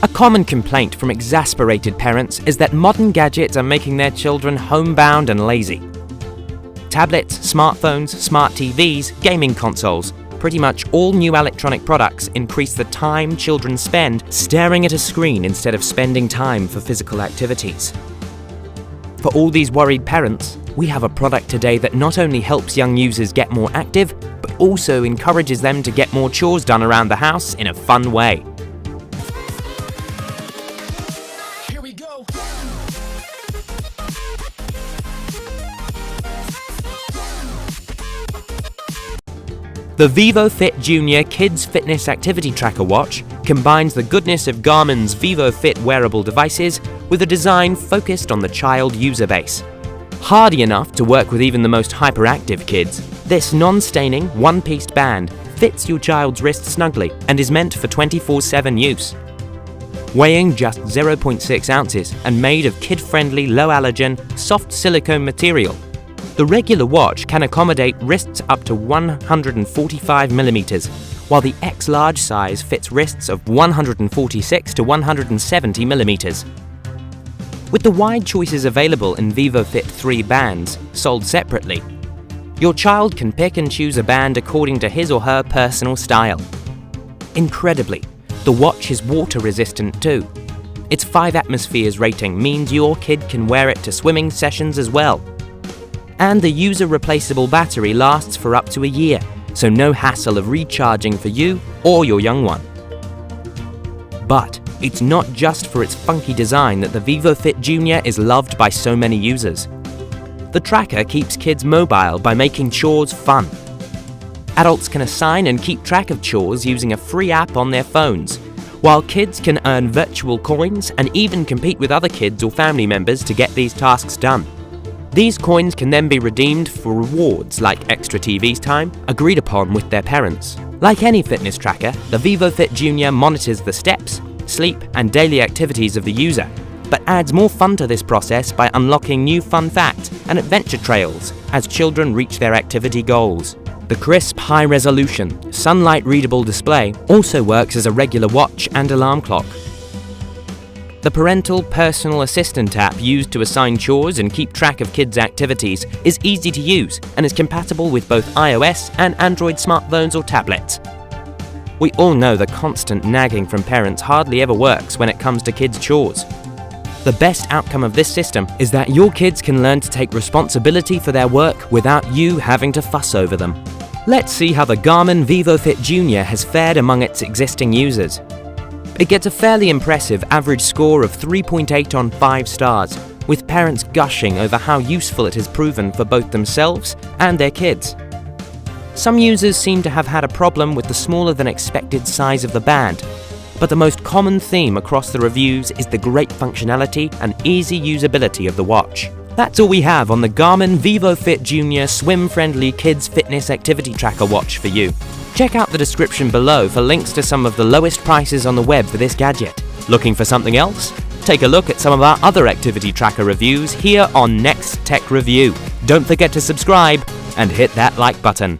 A common complaint from exasperated parents is that modern gadgets are making their children homebound and lazy. Tablets, smartphones, smart TVs, gaming consoles, pretty much all new electronic products increase the time children spend staring at a screen instead of spending time for physical activities. For all these worried parents, we have a product today that not only helps young users get more active, but also encourages them to get more chores done around the house in a fun way. Here we go. The Vivofit Junior Kids Fitness Activity Tracker watch combines the goodness of Garmin's Vivofit wearable devices with a design focused on the child user base. Hardy enough to work with even the most hyperactive kids, this non-staining, one-pieced band fits your child's wrist snugly and is meant for 24/7 use. Weighing just 0.6 ounces and made of kid-friendly, low-allergen, soft silicone material, the regular watch can accommodate wrists up to 145 millimeters, while the X-large size fits wrists of 146 to 170 millimeters. With the wide choices available in Vivofit 3 bands, sold separately, your child can pick and choose a band according to his or her personal style. Incredibly, the watch is water-resistant too. Its 5 atmospheres rating means your kid can wear it to swimming sessions as well. And the user-replaceable battery lasts for up to a year, so no hassle of recharging for you or your young one. But it's not just for its funky design that the Vivofit Junior is loved by so many users. The tracker keeps kids mobile by making chores fun. Adults can assign and keep track of chores using a free app on their phones, while kids can earn virtual coins and even compete with other kids or family members to get these tasks done. These coins can then be redeemed for rewards like extra TV time agreed upon with their parents. Like any fitness tracker, the Vivofit Junior monitors the steps, sleep, and daily activities of the user, but adds more fun to this process by unlocking new fun facts and adventure trails as children reach their activity goals. The crisp, high-resolution, Sunlight-Readable Display also works as a regular watch and alarm clock. The parental personal assistant app used to assign chores and keep track of kids' activities is easy to use and is compatible with both iOS and Android smartphones or tablets. We all know the constant nagging from parents hardly ever works when it comes to kids' chores. The best outcome of this system is that your kids can learn to take responsibility for their work without you having to fuss over them. Let's see how the Garmin Vivofit Junior has fared among its existing users. It gets a fairly impressive average score of 3.8 on 5 stars, with parents gushing over how useful it has proven for both themselves and their kids. Some users seem to have had a problem with the smaller than expected size of the band, but the most common theme across the reviews is the great functionality and easy usability of the watch. That's all we have on the Garmin Vivofit Junior swim-friendly kids fitness activity tracker watch for you. Check out the description below for links to some of the lowest prices on the web for this gadget. Looking for something else? Take a look at some of our other activity tracker reviews here on Next Tech Review. Don't forget to subscribe and hit that like button.